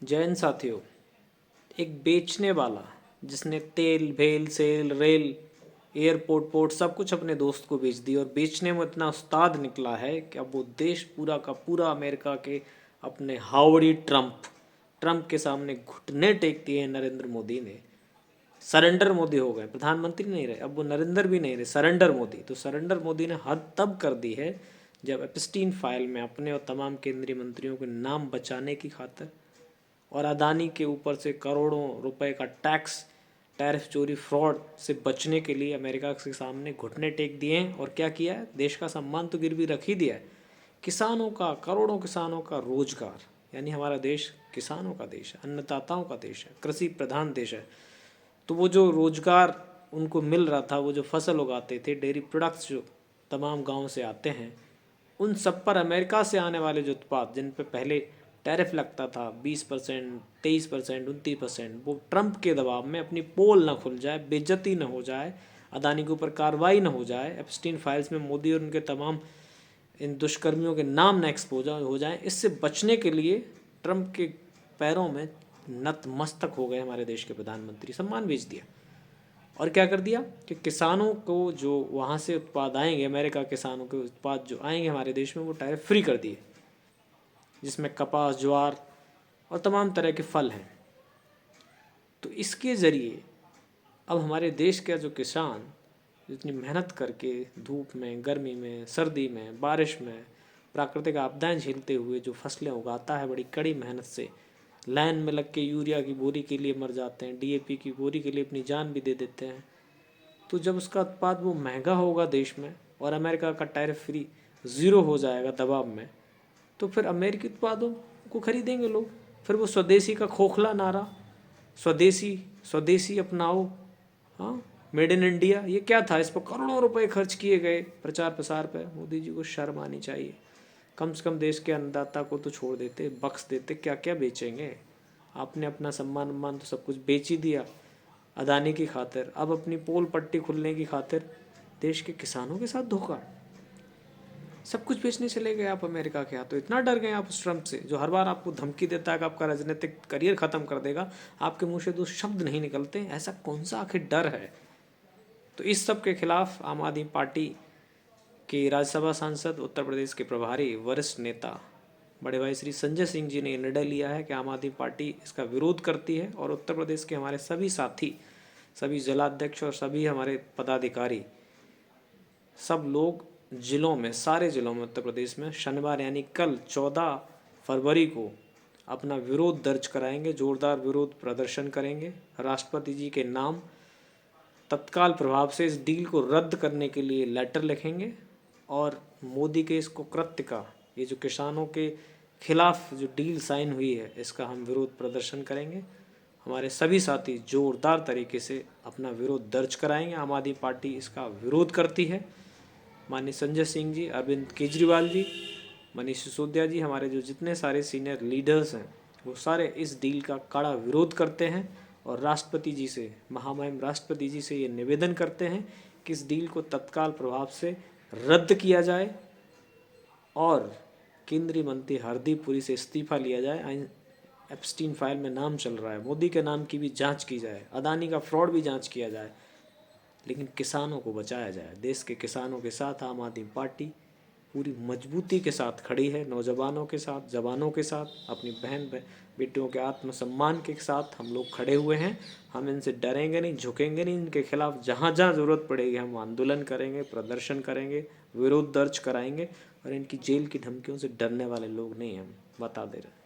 जैन साथियों, एक बेचने वाला जिसने तेल भेल सेल रेल एयरपोर्ट पोर्ट सब कुछ अपने दोस्त को बेच दिया और बेचने में इतना उस्ताद निकला है कि अब वो देश पूरा का पूरा अमेरिका के अपने हावड़ी ट्रंप के सामने घुटने टेक दिए हैं नरेंद्र मोदी ने। सरेंडर मोदी हो गए, प्रधानमंत्री नहीं रहे, अब वो नरेंद्र भी नहीं रहे, सरेंडर मोदी। तो सरेंडर मोदी ने हद तब कर दी है जब एप्स्टीन फाइल में अपने और तमाम केंद्रीय मंत्रियों के नाम बचाने की खातिर और अदानी के ऊपर से करोड़ों रुपए का टैक्स टैरिफ चोरी फ्रॉड से बचने के लिए अमेरिका के सामने घुटने टेक दिए हैं। और क्या किया है, देश का सम्मान तो गिरवी रख ही दिया है, किसानों का, करोड़ों किसानों का रोजगार, यानी हमारा देश किसानों का देश है, अन्नदाताओं का देश है, कृषि प्रधान देश है। तो वो जो रोजगार उनको मिल रहा था, वो जो फसल उगाते थे, डेयरी प्रोडक्ट्स जो तमाम गाँव से आते हैं, उन सब पर अमेरिका से आने वाले जो उत्पाद जिन पर पहले टैरिफ लगता था 20%, 23%, 29%, वो ट्रंप के दबाव में अपनी पोल ना खुल जाए, बेइज्जती ना हो जाए, अदानी के ऊपर कार्रवाई ना हो जाए, एप्स्टीन फाइल्स में मोदी और उनके तमाम इन दुष्कर्मियों के नाम न एक्सपोज हो जाए, इससे बचने के लिए ट्रंप के पैरों में नतमस्तक हो गए हमारे देश के प्रधानमंत्री, सम्मान बेच दिया। और क्या कर दिया कि किसानों को जो वहाँ से उत्पाद आएंगे, अमेरिका किसानों के उत्पाद जो आएंगे हमारे देश में, वो टैरिफ फ्री कर दिए, जिसमें कपास, ज्वार और तमाम तरह के फल हैं। तो इसके ज़रिए अब हमारे देश का जो किसान जितनी मेहनत करके धूप में, गर्मी में, सर्दी में, बारिश में, प्राकृतिक आपदाएं झेलते हुए जो फसलें उगाता है, बड़ी कड़ी मेहनत से लाइन में लग के यूरिया की बोरी के लिए मर जाते हैं, डीएपी की बोरी के लिए अपनी जान भी दे देते हैं। तो जब उसका उत्पाद वो महंगा होगा देश में और अमेरिका का टैरिफ फ्री ज़ीरो हो जाएगा दबाव में, तो फिर अमेरिकी उत्पादों को खरीदेंगे लोग। फिर वो स्वदेशी का खोखला नारा, स्वदेशी स्वदेशी अपनाओ, हाँ, मेड इन इंडिया, ये क्या था? इस पर करोड़ों रुपए खर्च किए गए प्रचार प्रसार पर। मोदी जी को शर्म आनी चाहिए। कम से कम देश के अन्नदाता को तो छोड़ देते, बख्श देते, क्या क्या बेचेंगे? आपने अपना सम्मान उम्मान तो सब कुछ बेच ही दिया अदानी की खातिर। अब अपनी पोल पट्टी खुलने की खातिर देश के किसानों के साथ धोखा, सब कुछ बेचने चले गए आप अमेरिका के यहाँ। तो इतना डर गए आप उस ट्रंप से, जो हर बार आपको धमकी देता है कि आपका राजनीतिक करियर ख़त्म कर देगा, आपके मुंह से दो शब्द नहीं निकलते। ऐसा कौन सा आखिर डर है? तो इस सब के खिलाफ आम आदमी पार्टी के राज्यसभा सांसद, उत्तर प्रदेश के प्रभारी वरिष्ठ नेता बड़े भाई श्री संजय सिंह जी ने ये निर्णय लिया है कि आम आदमी पार्टी इसका विरोध करती है। और उत्तर प्रदेश के हमारे सभी साथी, सभी जिलाध्यक्ष और सभी हमारे पदाधिकारी, सब लोग जिलों में, सारे जिलों में उत्तर प्रदेश में शनिवार यानी कल 14 फरवरी को अपना विरोध दर्ज कराएंगे, जोरदार विरोध प्रदर्शन करेंगे। राष्ट्रपति जी के नाम तत्काल प्रभाव से इस डील को रद्द करने के लिए लेटर लिखेंगे और मोदी के इस कुकृत्य का, ये जो किसानों के खिलाफ जो डील साइन हुई है, इसका हम विरोध प्रदर्शन करेंगे। हमारे सभी साथी जोरदार तरीके से अपना विरोध दर्ज कराएंगे। आम आदमी पार्टी इसका विरोध करती है। माननीय संजय सिंह जी, अरविंद केजरीवाल जी, मनीष सिसोदिया जी, हमारे जो जितने सारे सीनियर लीडर्स हैं, वो सारे इस डील का कड़ा विरोध करते हैं और राष्ट्रपति जी से, महामहिम राष्ट्रपति जी से ये निवेदन करते हैं कि इस डील को तत्काल प्रभाव से रद्द किया जाए और केंद्रीय मंत्री हरदीप पुरी से इस्तीफा लिया जाए। एप्स्टीन फाइल में नाम चल रहा है, मोदी के नाम की भी जांच की जाए, अदानी का फ्रॉड भी जांच किया जाए, लेकिन किसानों को बचाया जाए। देश के किसानों के साथ आम आदमी पार्टी पूरी मजबूती के साथ खड़ी है, नौजवानों के साथ, जवानों के साथ, अपनी बहन बेटियों के आत्मसम्मान के साथ हम लोग खड़े हुए हैं। हम इनसे डरेंगे नहीं, झुकेंगे नहीं। इनके खिलाफ जहाँ जहाँ ज़रूरत पड़ेगी हम आंदोलन करेंगे, प्रदर्शन करेंगे, विरोध दर्ज कराएंगे और इनकी जेल की धमकियों से डरने वाले लोग नहीं, हम बता दे रहे हैं।